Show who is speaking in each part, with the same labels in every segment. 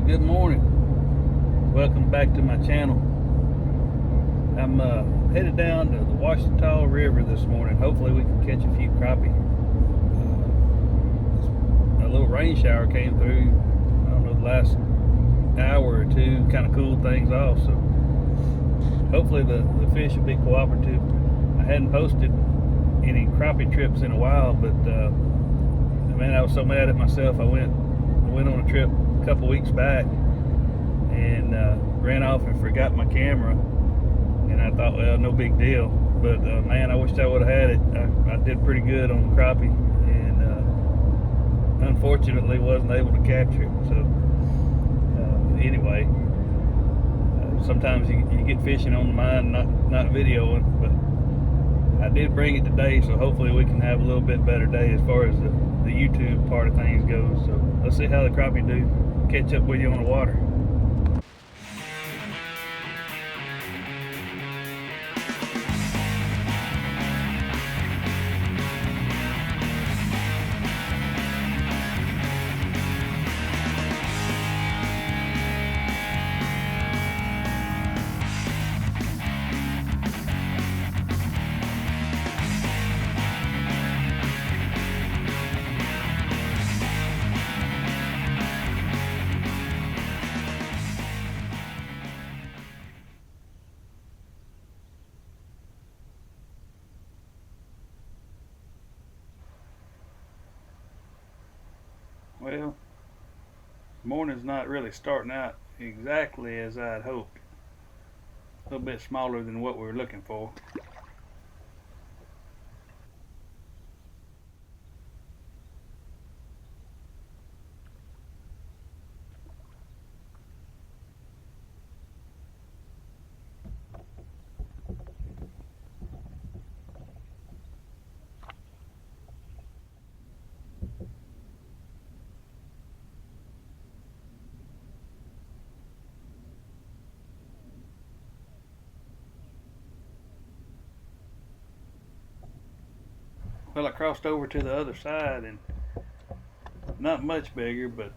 Speaker 1: Good morning. Welcome back to my channel. I'm headed down to the Ouachita River this morning. Hopefully we can catch a few crappie. A little rain shower came through, I don't know, the last hour or two, kind of cooled things off. So hopefully the fish will be cooperative. I hadn't posted any crappie trips in a while, but man, I was so mad at myself. I went on a trip a couple weeks back and ran off and forgot my camera, and I thought, well, no big deal, but man, I wish I would have had it. I did pretty good on the crappie, and unfortunately wasn't able to capture it. So anyway, sometimes you get fishing on the mind, not videoing, but I did bring it today, so hopefully we can have a little bit better day as far as the YouTube part of things goes. So let's see how the crappie do. Catch up with you on the water. Well, morning's not really starting out exactly as I'd hoped. A little bit smaller than what we were looking for. Well, I crossed over to the other side, and not much bigger, but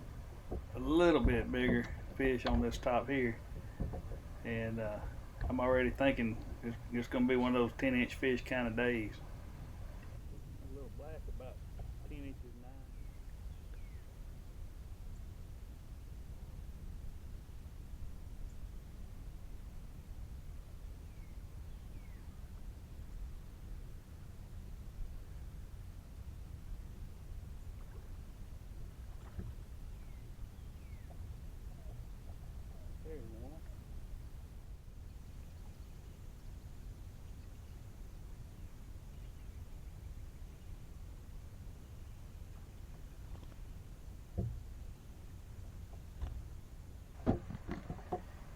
Speaker 1: a little bit bigger fish on this top here. And I'm already thinking it's going to be one of those 10-inch fish kind of days. A little black, about 10 inches 9. There's one.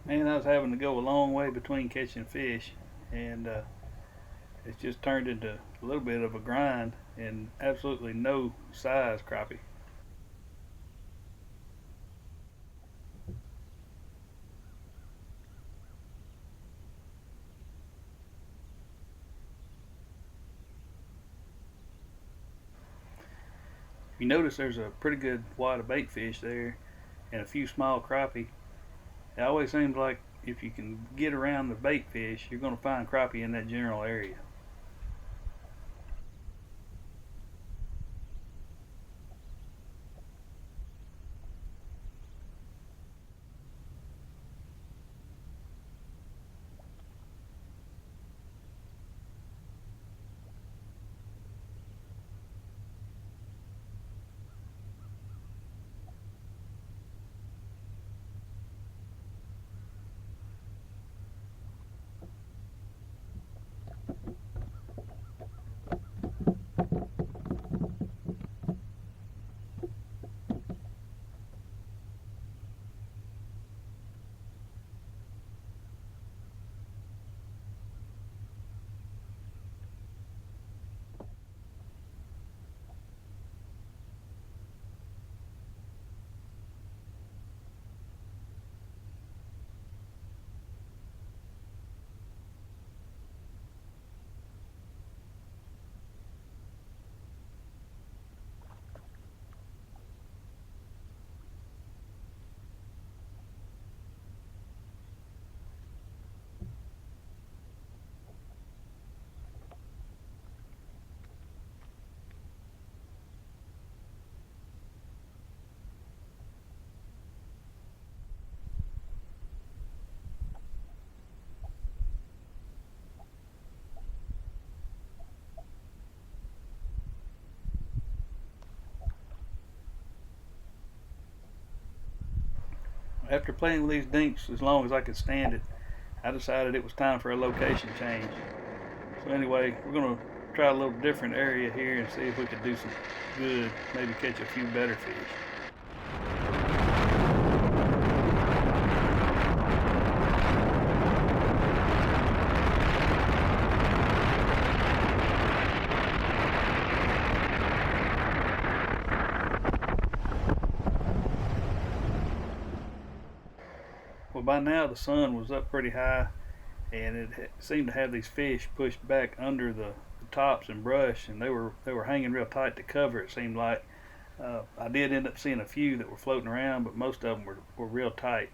Speaker 1: Man, I was having to go a long way between catching fish, and it's just turned into a little bit of a grind and absolutely no size crappie. You notice there's a pretty good wad of bait fish there and a few small crappie. It always seems like if you can get around the bait fish, you're going to find crappie in that general area. After playing with these dinks as long as I could stand it, I decided it was time for a location change. So anyway, we're gonna try a little different area here and see if we can do some good, maybe catch a few better fish. Well, by now the sun was up pretty high, and it seemed to have these fish pushed back under the tops and brush, and they were hanging real tight to cover. It seemed like I did end up seeing a few that were floating around, but most of them were real tight.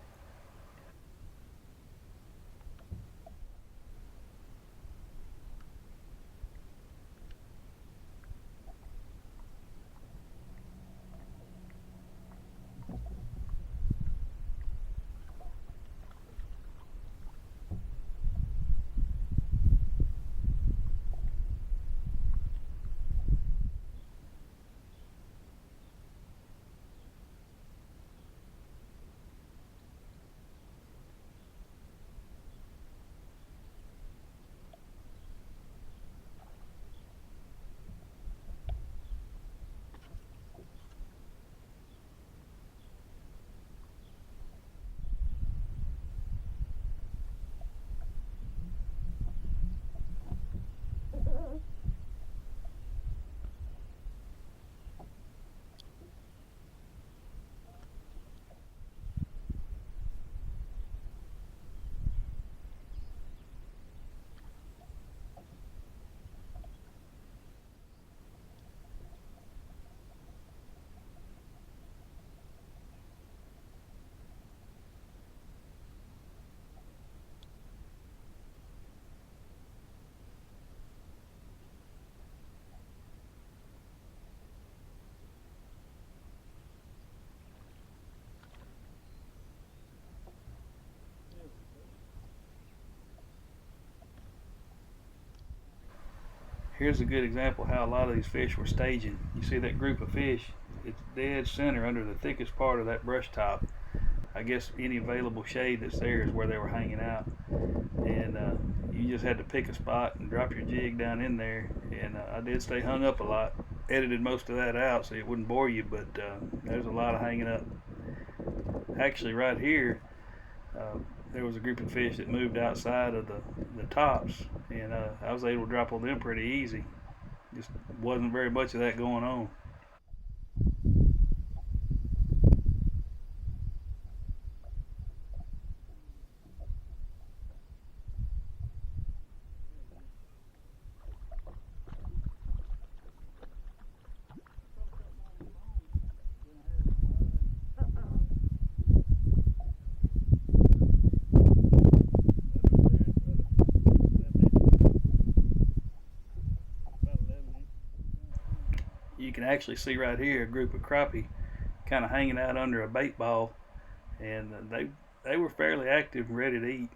Speaker 1: Here's a good example how a lot of these fish were staging. You see that group of fish? It's dead center under the thickest part of that brush top. I guess any available shade that's there is where they were hanging out, and you just had to pick a spot and drop your jig down in there. And I did stay hung up a lot. Edited most of that out so it wouldn't bore you, but there's a lot of hanging up. Actually, right here, uh, there was a group of fish that moved outside of the tops, and I was able to drop on them pretty easy. Just wasn't very much of that going on. You can actually see right here a group of crappie kind of hanging out under a bait ball, and they were fairly active and ready to eat.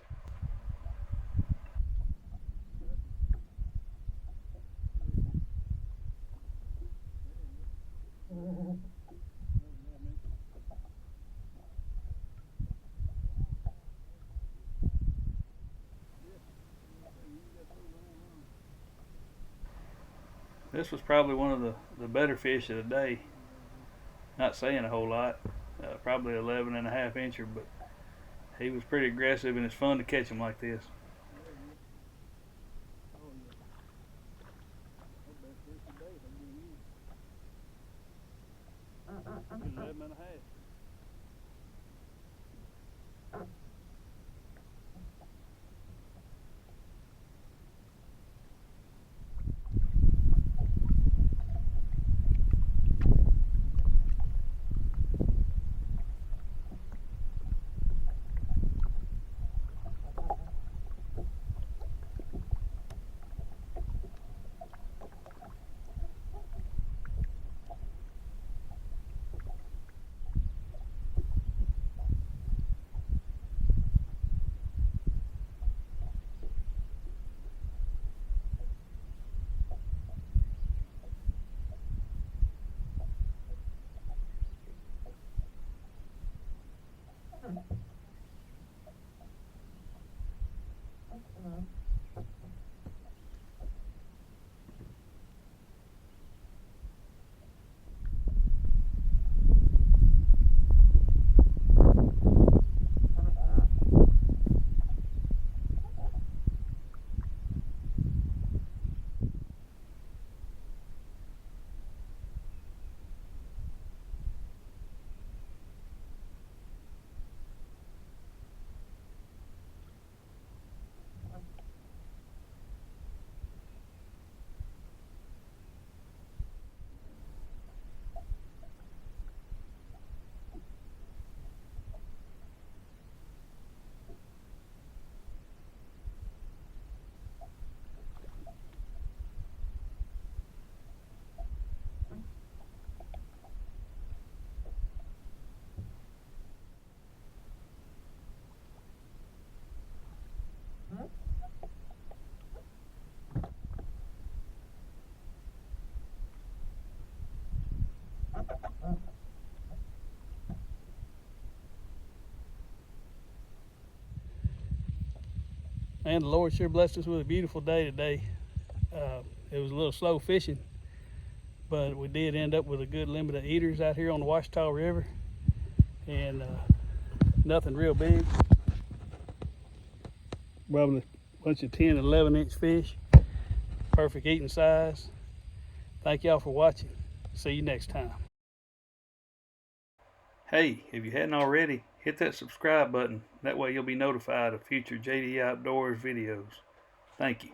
Speaker 1: This was probably one of the better fish of the day. Not saying a whole lot, probably 11 and a half incher, but he was pretty aggressive, and it's fun to catch him like this. 11 and a half. And the Lord sure blessed us with a beautiful day today. It was a little slow fishing, but we did end up with a good limit of eaters out here on the Ouachita River, and nothing real big. Probably a bunch of 10 and 11 inch fish, perfect eating size. Thank y'all for watching. See you next time. Hey, if you hadn't already, hit that subscribe button. That way you'll be notified of future JD Outdoors videos. Thank you.